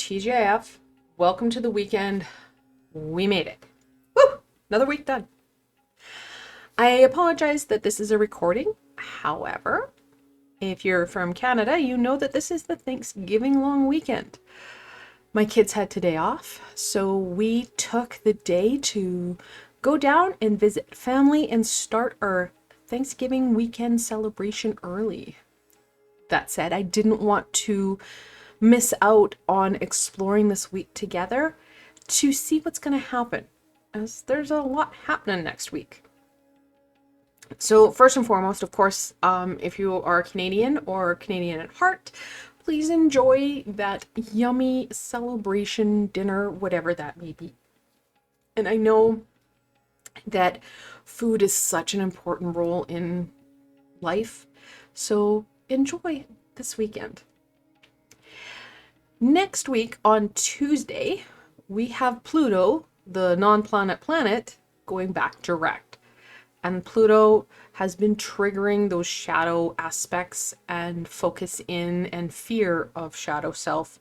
TGIF, welcome to the weekend. We made it. Woo! Another week done. I apologize that this is a recording. However, if you're from Canada, you know that this is the Thanksgiving long weekend. My kids had today off, so we took the day to go down and visit family and start our Thanksgiving weekend celebration early. That said, I didn't want to miss out on exploring this week together to see what's going to happen, as there's a lot happening next week. So first and foremost, of course, if you are Canadian or Canadian at heart, please enjoy that yummy celebration dinner, whatever that may be. And I know that food is such an important role in life, so enjoy this weekend. Next week on Tuesday, we have Pluto, the non-planet planet, going back direct. And Pluto has been triggering those shadow aspects and focus in and fear of shadow self.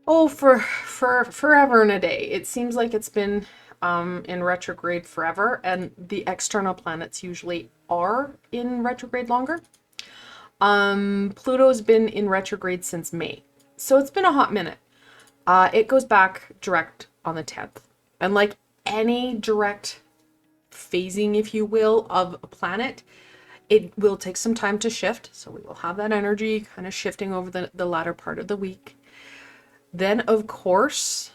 Oh, for forever and a day. It seems like it's been in retrograde forever, and the external planets usually are in retrograde longer. Pluto's been in retrograde since May. So it's been a hot minute. It goes back direct on the 10th. And like any direct phasing, if you will, of a planet, it will take some time to shift. So we will have that energy kind of shifting over the latter part of the week. Then, of course,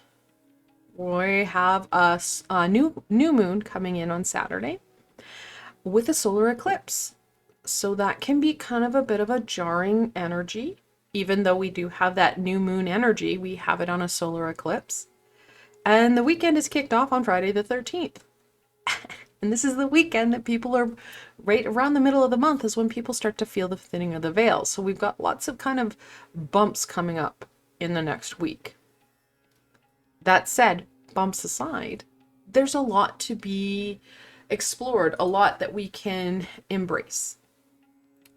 we have a new moon coming in on Saturday with a solar eclipse. So that can be kind of a bit of a jarring energy. Even though we do have that new moon energy, we have it on a solar eclipse. And the weekend is kicked off on Friday the 13th. And this is the weekend that people are right around the middle of the month is when people start to feel the thinning of the veil. So we've got lots of kind of bumps coming up in the next week. That said, bumps aside, there's a lot to be explored, a lot that we can embrace.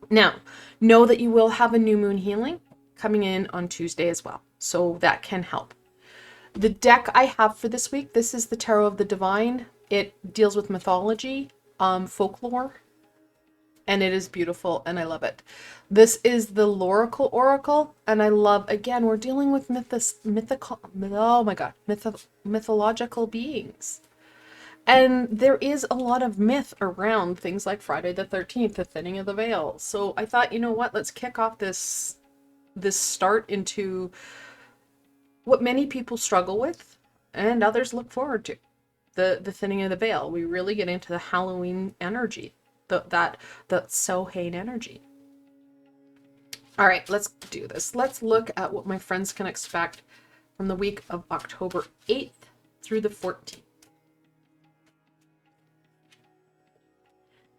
Now, know that you will have a new moon healing coming in on Tuesday as well, so that can help. The deck I have for this week, this is the Tarot of the Divine. It deals with mythology, folklore, and it is beautiful, and I love it. This is the Loracle Oracle, and I love, again, we're dealing with mythological beings. And there is a lot of myth around things like Friday the 13th, the thinning of the veil. So I thought, you know what, let's kick off this start into what many people struggle with and others look forward to. The thinning of the veil. We really get into the Halloween energy, that Samhain energy. All right, let's do this. Let's look at what my friends can expect from the week of October 8th through the 14th.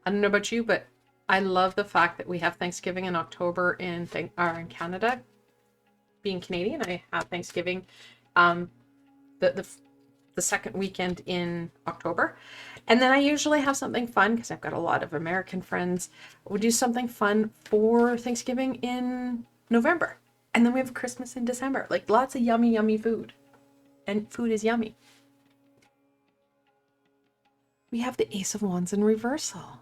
I don't know about you, but I love the fact that we have Thanksgiving in October in Canada. Being Canadian, I have Thanksgiving the second weekend in October. And then I usually have something fun because I've got a lot of American friends. We'll do something fun for Thanksgiving in November. And then we have Christmas in December. Like lots of yummy, yummy food. And food is yummy. We have the Ace of Wands in reversal.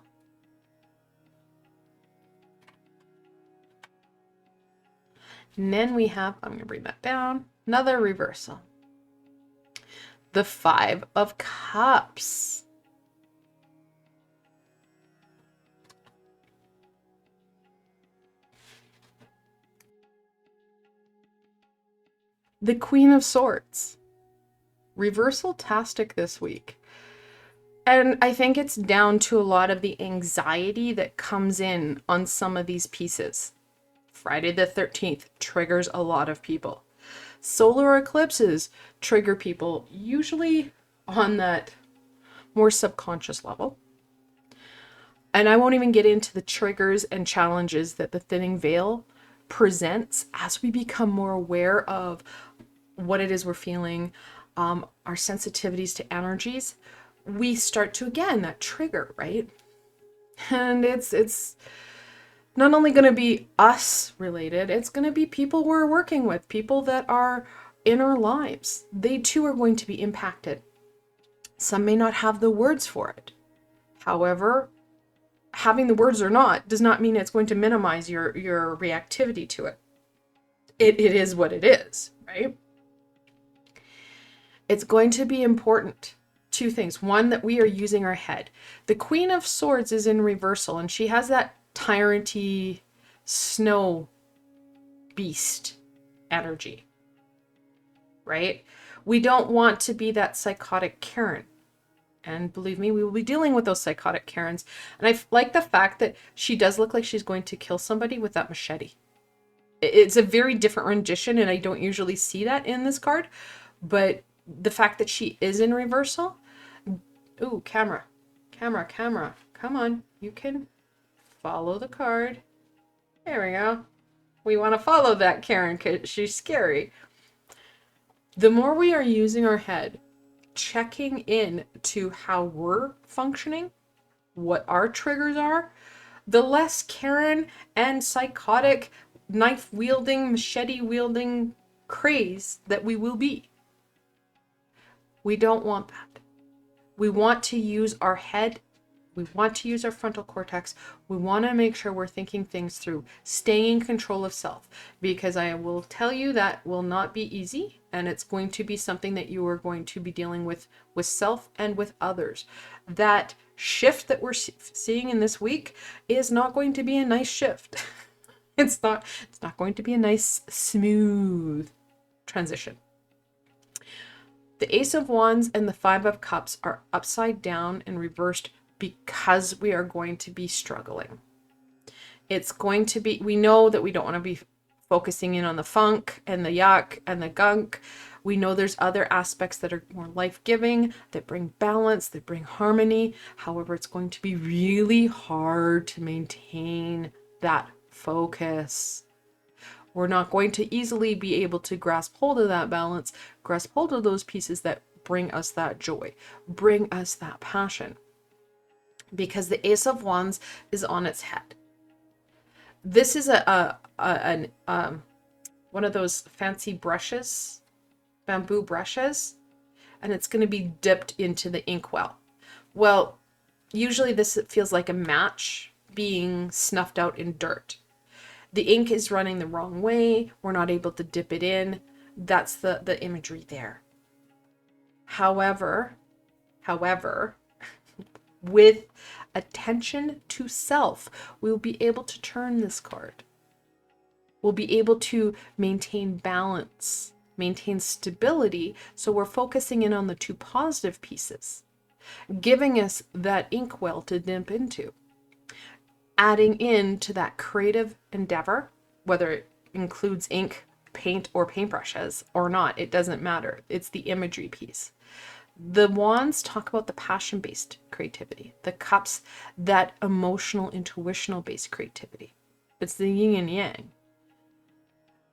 And then we have, I'm going to bring that down, another reversal. The Five of Cups. The Queen of Swords. Reversal-tastic this week. And I think it's down to a lot of the anxiety that comes in on some of these pieces. Friday the 13th triggers a lot of people. Solar eclipses trigger people usually on that more subconscious level. And I won't even get into the triggers and challenges that the thinning veil presents as we become more aware of what it is we're feeling, our sensitivities to energies. We start to, again, that trigger, right? And it's not only going to be us related, it's going to be people we're working with, people that are in our lives. They too are going to be impacted. Some may not have the words for it. However, having the words or not does not mean it's going to minimize your reactivity to it. It is what it is, right? It's going to be important. Two things. One, that we are using our head. The Queen of Swords is in reversal, and she has that tyrant-y snow beast energy, right? We don't want to be that psychotic Karen. And believe me, we will be dealing with those psychotic Karens. And I like the fact that she does look like she's going to kill somebody with that machete. It's a very different rendition, and I don't usually see that in this card. But the fact that she is in reversal... Ooh, camera. Come on. You can follow the card. There we go. We want to follow that Karen because she's scary. The more we are using our head, checking in to how we're functioning, what our triggers are, the less Karen and psychotic, knife-wielding, machete-wielding craze that we will be. We don't want that. We want to use our head. We want to use our frontal cortex. We want to make sure we're thinking things through, staying in control of self, because I will tell you that will not be easy, and it's going to be something that you are going to be dealing with self and with others. That shift that we're seeing in this week is not going to be a nice shift. It's not going to be a nice, smooth transition. The Ace of Wands and the Five of Cups are upside down and reversed because we are going to be struggling. It's going to be, we know that we don't want to be focusing in on the funk and the yuck and the gunk. We know there's other aspects that are more life-giving, that bring balance, that bring harmony. However, it's going to be really hard to maintain that focus. We're not going to easily be able to grasp hold of that balance, grasp hold of those pieces that bring us that joy, bring us that passion. Because the Ace of Wands is on its head. This is one of those fancy brushes, bamboo brushes, and it's going to be dipped into the inkwell. Well, usually this feels like a match being snuffed out in dirt. The ink is running the wrong way. We're not able to dip it in. That's the imagery there. However, with attention to self, we'll be able to turn this card. We'll be able to maintain balance, maintain stability, so we're focusing in on the two positive pieces, giving us that inkwell to dip into. Adding in to that creative endeavor, whether it includes ink, paint, or paintbrushes or not, it doesn't matter. It's the imagery piece. The wands talk about the passion-based creativity. The cups, that emotional, intuitional-based creativity. It's the yin and yang.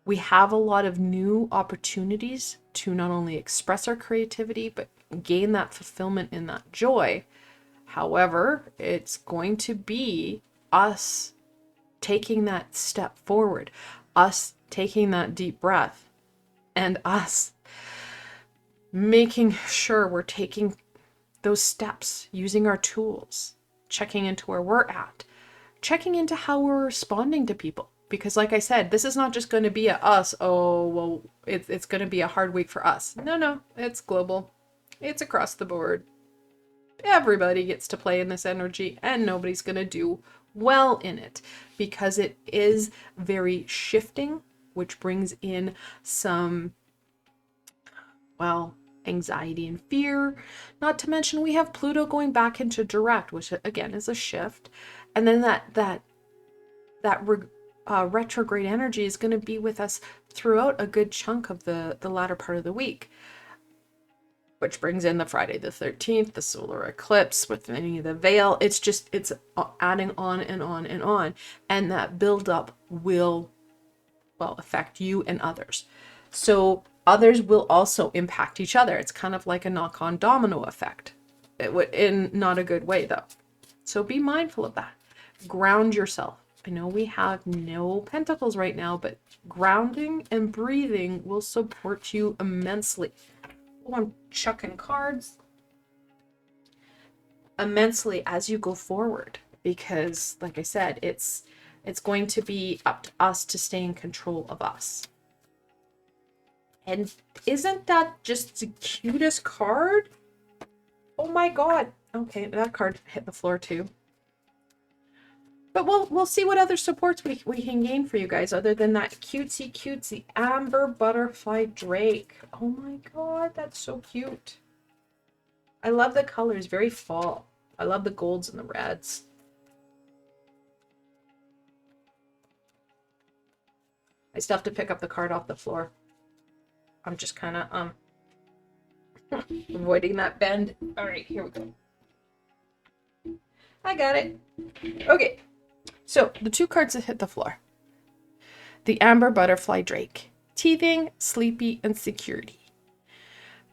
We have a lot of new opportunities to not only express our creativity, but gain that fulfillment and that joy. However, it's going to be us taking that step forward, us taking that deep breath, and us making sure we're taking those steps, using our tools, checking into where we're at, checking into how we're responding to people. Because like I said, this is not just going to be a us, oh, well, it's going to be a hard week for us. No, it's global. It's across the board. Everybody gets to play in this energy, and nobody's going to do well in it because it is very shifting, which brings in some, well, anxiety and fear. Not to mention we have Pluto going back into direct, which again is a shift, and then that retrograde energy is going to be with us throughout a good chunk of the latter part of the week, which brings in the Friday the 13th, the solar eclipse with the veil. It's adding on and on and on, and that buildup will, well, affect you and others. So others will also impact each other. It's kind of like a knock-on domino effect, in not a good way though. So be mindful of that. Ground yourself. I know we have no pentacles right now, but grounding and breathing will support you immensely. Oh, I'm chucking cards. Immensely as you go forward, because like I said, it's going to be up to us to stay in control of us. And isn't that just the cutest card? Oh my god. Okay, that card hit the floor too. But we'll see what other supports we can gain for you guys other than that cutesy amber butterfly drake. Oh my god, that's so cute. I love the colors, very fall. I love the golds and the reds. I still have to pick up the card off the floor. I'm just kind of avoiding that bend. All right, here we go. I got it. Okay, so the two cards that hit the floor. The Amber Butterfly Drake. Teething, sleepy, and security.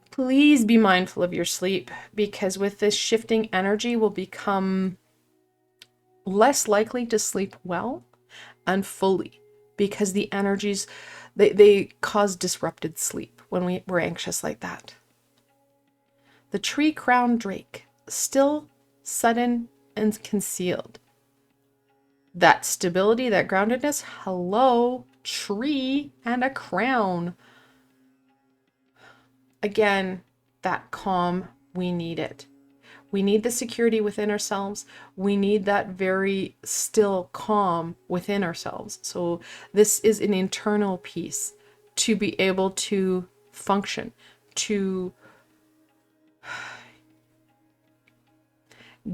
Please be mindful of your sleep, because with this shifting energy, we'll become less likely to sleep well and fully, because the energies, they cause disrupted sleep when we're anxious like that. The Tree Crown Drake. Still, sudden, and concealed. That stability, that groundedness, hello, tree and a crown. Again, that calm, we need it. We need the security within ourselves. We need that very still calm within ourselves. So this is an internal piece to be able to function, to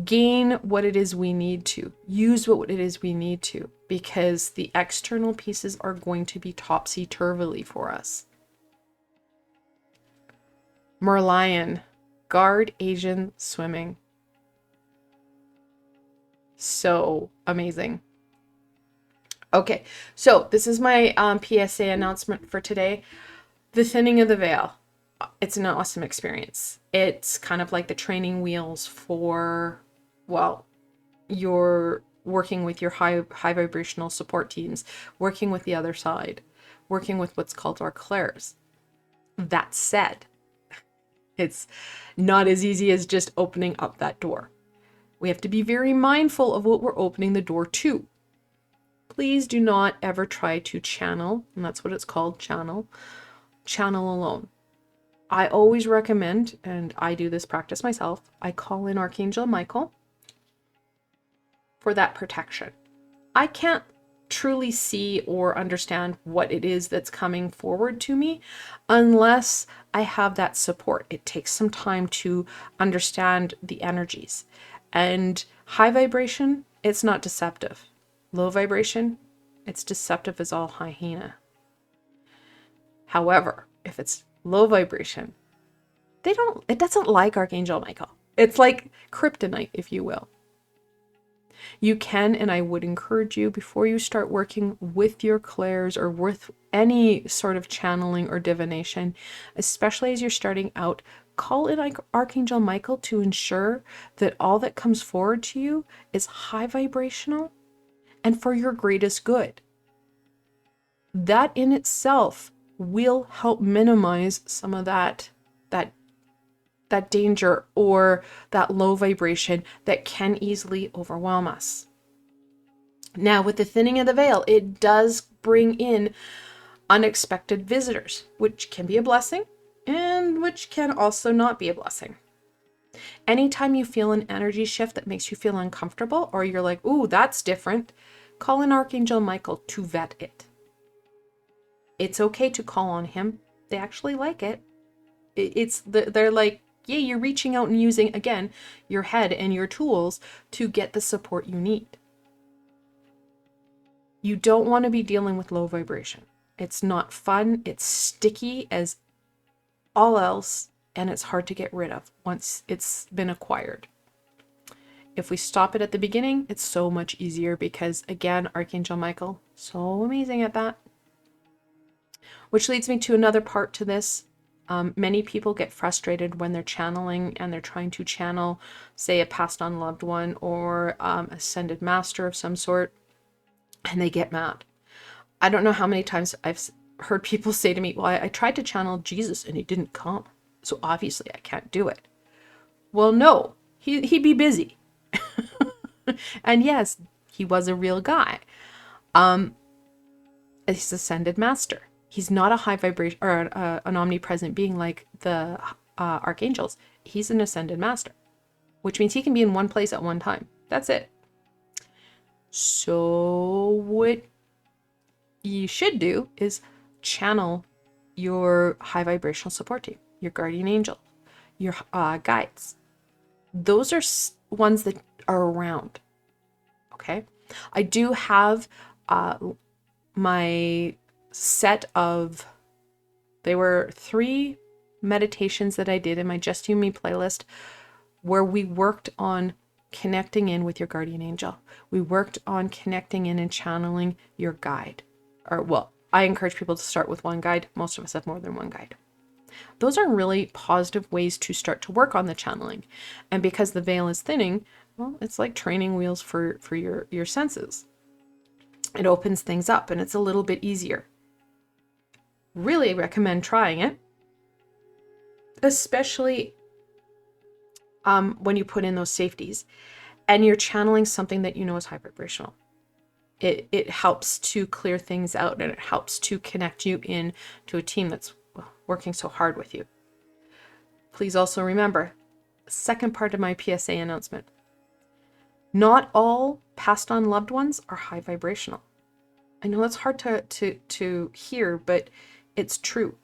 gain what it is we need to, use what it is we need to, because the external pieces are going to be topsy-turvy for us. Merlion, guard Asian swimming. So amazing. Okay, so this is my PSA announcement for today. The Thinning of the Veil. It's an awesome experience. It's kind of like the training wheels for, well, you're working with your high vibrational support teams, working with the other side, working with what's called our clairs. That said, it's not as easy as just opening up that door. We have to be very mindful of what we're opening the door to. Please do not ever try to channel, and that's what it's called, channel alone. I always recommend, and I do this practice myself, I call in Archangel Michael for that protection. I can't truly see or understand what it is that's coming forward to me unless I have that support. It takes some time to understand the energies. And high vibration, it's not deceptive. Low vibration, it's deceptive as all hyena. However, if it's low vibration, it doesn't like Archangel Michael. It's like kryptonite, if you will. You can, and I would encourage you, before you start working with your clairs or with any sort of channeling or divination, especially as you're starting out, call in Archangel Michael to ensure that all that comes forward to you is high vibrational and for your greatest good. That in itself will help minimize some of that danger or that low vibration that can easily overwhelm us. Now, with the thinning of the veil, it does bring in unexpected visitors, which can be a blessing and which can also not be a blessing. Anytime you feel an energy shift that makes you feel uncomfortable, or you're like, ooh, that's different, call in Archangel Michael to vet it. It's okay to call on him. They actually like it. They're like, yeah, you're reaching out and using, again, your head and your tools to get the support you need. You don't want to be dealing with low vibration. It's not fun. It's sticky as all else, and it's hard to get rid of once it's been acquired. If we stop it at the beginning, it's so much easier because, again, Archangel Michael, so amazing at that. Which leads me to another part to this. Many people get frustrated when they're channeling and they're trying to channel, say, a passed on loved one or ascended master of some sort. and they get mad. I don't know how many times I've heard people say to me, well, I tried to channel Jesus and he didn't come, so obviously I can't do it. Well, no, he'd be busy. And yes, he was a real guy. He's ascended master. He's not a high vibration or an omnipresent being like the archangels. He's an ascended master, which means he can be in one place at one time. That's it. So what you should do is channel your high vibrational support team, your guardian angel, your guides. Those are ones that are around. Okay. I do have my set of, there were 3 meditations that I did in my Just You Me playlist where we worked on connecting in with your guardian angel. We worked on connecting in and channeling your guide. Or, well, I encourage people to start with one guide. Most of us have more than one guide. Those are really positive ways to start to work on the channeling. And because the veil is thinning, well, it's like training wheels for your senses. It opens things up and it's a little bit easier. Really recommend trying it, especially when you put in those safeties and you're channeling something that you know is high vibrational. It helps to clear things out, and it helps to connect you in to a team that's working so hard with you. Please also remember, second part of my PSA announcement. Not all passed on loved ones are high vibrational. I know that's hard to hear, but it's true.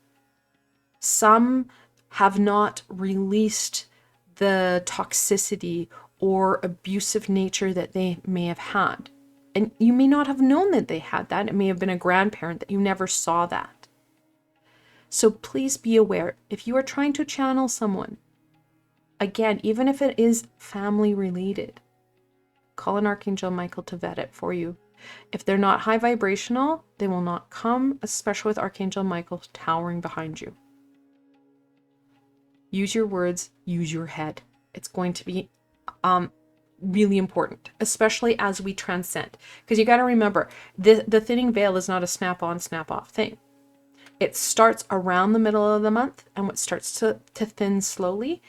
Some have not released the toxicity or abusive nature that they may have had. And you may not have known that they had that. It may have been a grandparent that you never saw that. So please be aware, if you are trying to channel someone, again, even if it is family related, call an Archangel Michael to vet it for you. If they're not high vibrational, they will not come, especially with Archangel Michael towering behind you. Use your words, use your head. It's going to be really important, especially as we transcend. Because you got to remember, the thinning veil is not a snap-on, snap-off thing. It starts around the middle of the month, and what starts to thin slowly,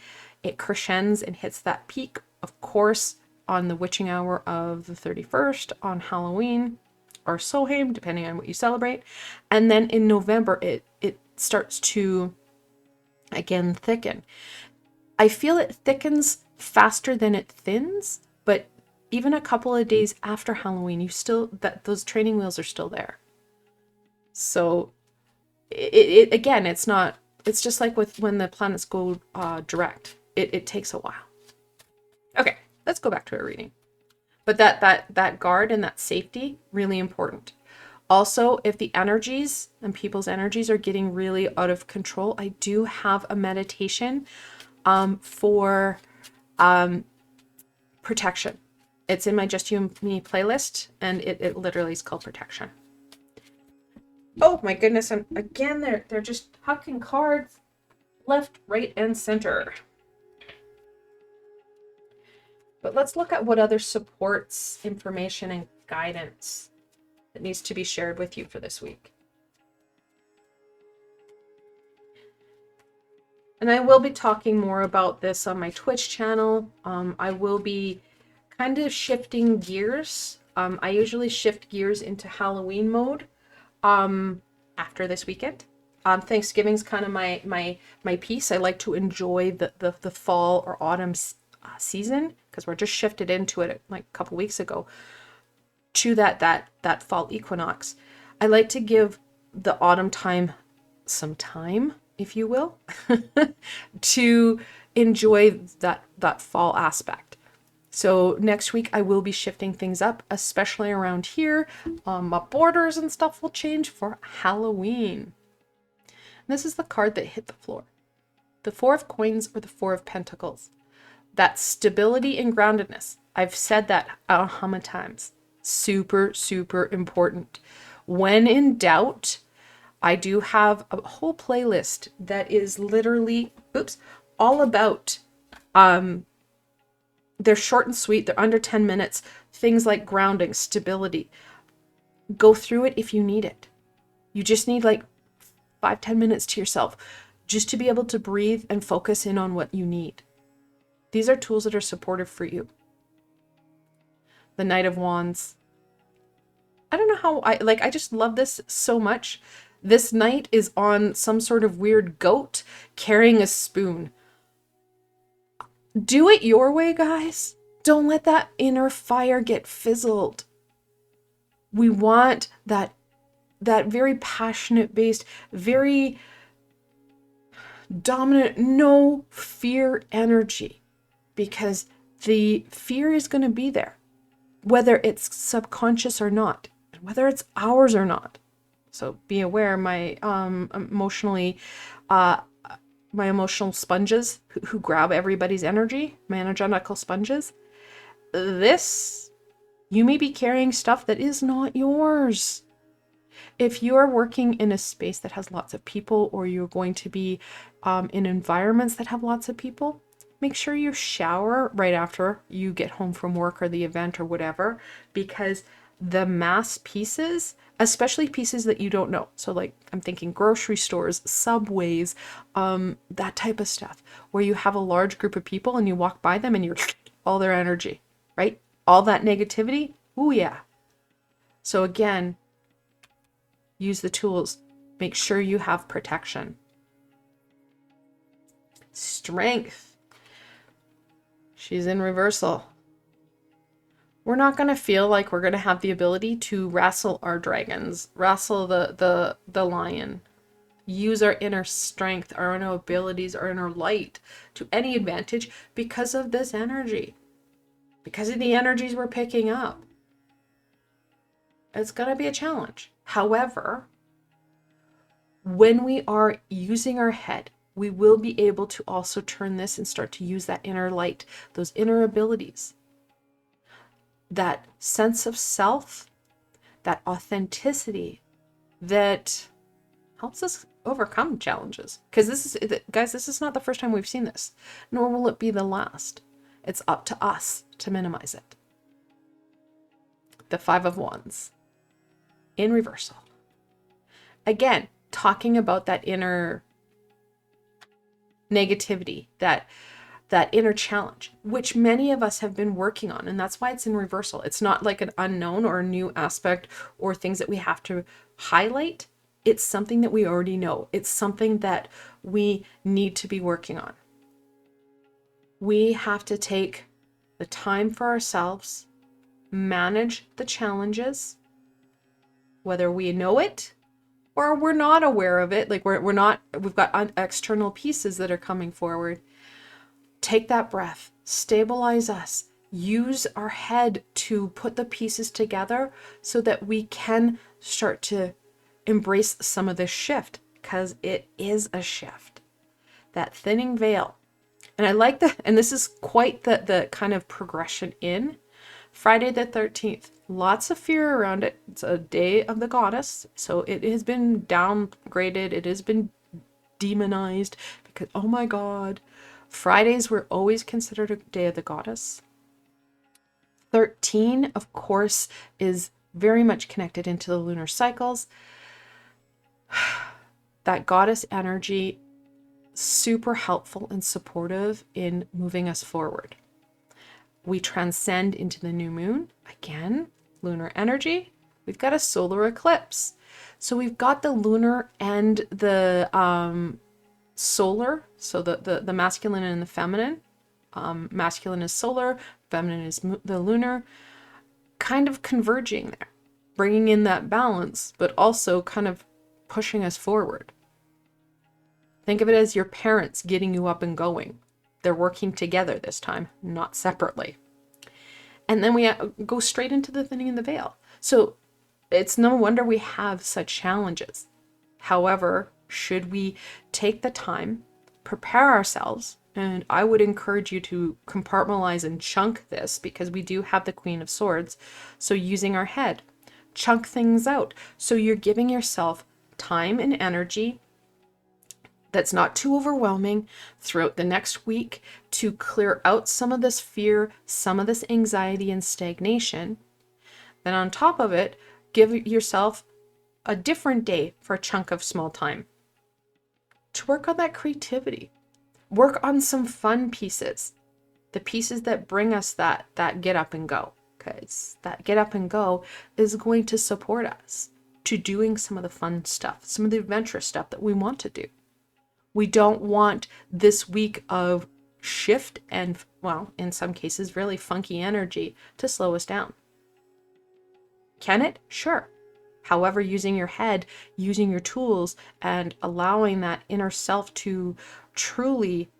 it crescends and hits that peak, of course, on the witching hour of the 31st, on Halloween, or Samhain, depending on what you celebrate. And then in November, it starts to, again, thicken. I feel it thickens faster than it thins, but even a couple of days after Halloween, you still, those training wheels are still there. So it again, it's just like with when the planets go direct. It takes a while. Okay, let's go back to our reading. But that guard and that safety, really important. Also, if the energies and people's energies are getting really out of control, I do have a meditation for protection. It's in my Just You and Me playlist, and it literally is called Protection. Oh my goodness, and again, they're just hucking cards left, right, and center. But let's look at what other supports, information, and guidance that needs to be shared with you for this week. And I will be talking more about this on my Twitch channel. I will be kind of shifting gears. I usually shift gears into Halloween mode after this weekend. Thanksgiving's kind of my piece. I like to enjoy the fall or autumn season, because we're just shifted into it like a couple weeks ago to that fall equinox. I like to give the autumn time some time, if you will, to enjoy that fall aspect. So next week I will be shifting things up, especially around here. My borders and stuff will change for Halloween. This is the card that hit the floor. The 4 of Coins or the 4 of Pentacles. That stability and groundedness. I've said that a hum of times. Super, super important. When in doubt, I do have a whole playlist that is literally, all about, they're short and sweet. They're under 10 minutes. Things like grounding, stability. Go through it if you need it. You just need like 5-10 minutes to yourself just to be able to breathe and focus in on what you need. These are tools that are supportive for you. The Knight of Wands. I don't know how I just love this so much. This knight is on some sort of weird goat carrying a spoon. Do it your way, guys. Don't let that inner fire get fizzled. We want that very passionate based, very dominant, no fear energy, because the fear is going to be there, whether it's subconscious or not, whether it's ours or not. So be aware, my emotional sponges who grab everybody's energy, my energetical sponges, you may be carrying stuff that is not yours. If you are working in a space that has lots of people, or you're going to be in environments that have lots of people, make sure you shower right after you get home from work or the event or whatever, because the mass pieces, especially pieces that you don't know, so like I'm thinking grocery stores, subways, that type of stuff, where you have a large group of people and you walk by them and you're all their energy, right? All that negativity. Ooh, yeah. So again, use the tools. Make sure you have protection. Strength. She's in reversal. We're not going to feel like we're going to have the ability to wrestle our dragons, wrestle the lion, use our inner strength, our inner abilities, our inner light to any advantage because of this energy, because of the energies we're picking up. It's going to be a challenge. However, when we are using our head, we will be able to also turn this and start to use that inner light, those inner abilities, that sense of self, that authenticity that helps us overcome challenges. Because this is not the first time we've seen this, nor will it be the last. It's up to us to minimize it. The Five of Wands in reversal. Again, talking about that inner negativity, that inner challenge, which many of us have been working on. And that's why it's in reversal. It's not like an unknown or a new aspect or things that we have to highlight. It's something that we already know. It's something that we need to be working on. We have to take the time for ourselves, manage the challenges, whether we know it or we're not aware of it. Like we've got external pieces that are coming forward. Take that breath, stabilize us, use our head to put the pieces together so that we can start to embrace some of this shift, because it is a shift. That thinning veil. And I like that, and this is quite the kind of progression in Friday the 13th. Lots of fear around it. It's a day of the goddess, so it has been downgraded. It has been demonized because, oh my God, Fridays were always considered a day of the goddess. 13, of course, is very much connected into the lunar cycles. That goddess energy, super helpful and supportive in moving us forward. We transcend into the new moon. Again, lunar energy. We've got a solar eclipse. So we've got the lunar and the solar, so the masculine and the feminine. Masculine is solar, feminine is the lunar, kind of converging there, bringing in that balance, but also kind of pushing us forward. Think of it as your parents getting you up and going. They're working together this time, not separately. And then we go straight into the thinning of the veil. So it's no wonder we have such challenges. However, should we take the time, prepare ourselves, and I would encourage you to compartmentalize and chunk this, because we do have the Queen of Swords. So using our head, chunk things out. So you're giving yourself time and energy that's not too overwhelming throughout the next week to clear out some of this fear, some of this anxiety and stagnation. Then on top of it, give yourself a different day for a chunk of small time to work on that creativity. Work on some fun pieces, the pieces that bring us that get up and go, because that get up and go is going to support us to doing some of the fun stuff, some of the adventurous stuff that we want to do. We don't want this week of shift and, well, in some cases, really funky energy to slow us down. Can it? Sure. However, using your head, using your tools, and allowing that inner self to truly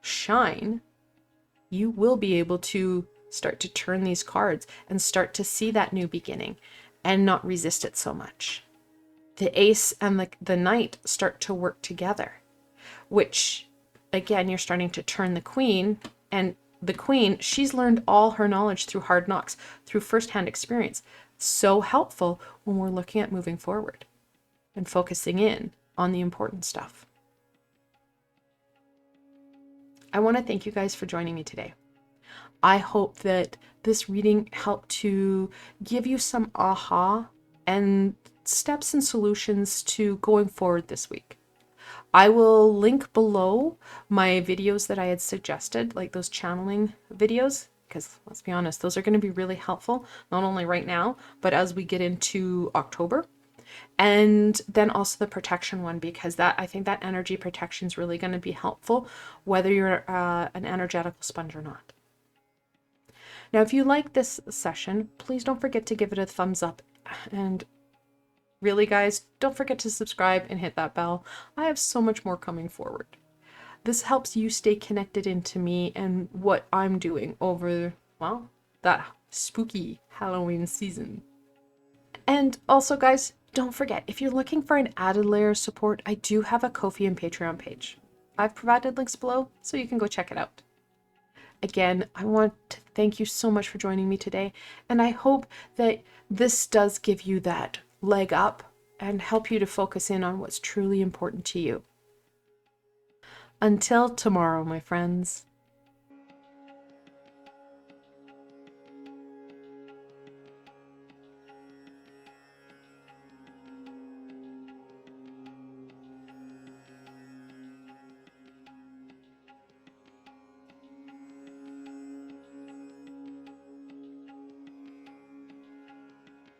shine, you will be able to start to turn these cards and start to see that new beginning and not resist it so much. The ace and the knight start to work together, which, again, you're starting to turn the queen, and the queen, she's learned all her knowledge through hard knocks, through firsthand experience. So helpful when we're looking at moving forward and focusing in on the important stuff. I want to thank you guys for joining me today. I hope that this reading helped to give you some aha and steps and solutions to going forward this week. I will link below my videos that I had suggested, like those channeling videos, because let's be honest, those are going to be really helpful, not only right now, but as we get into October. And then also the protection one, because I think that energy protection is really going to be helpful, whether you're an energetical sponge or not. Now, if you like this session, please don't forget to give it a thumbs up. And really, guys, don't forget to subscribe and hit that bell. I have so much more coming forward. This helps you stay connected into me and what I'm doing over, well, that spooky Halloween season. And also, guys, don't forget, if you're looking for an added layer of support, I do have a Ko-fi and Patreon page. I've provided links below, so you can go check it out. Again, I want to thank you so much for joining me today, and I hope that this does give you that leg up and help you to focus in on what's truly important to you. Until tomorrow, my friends.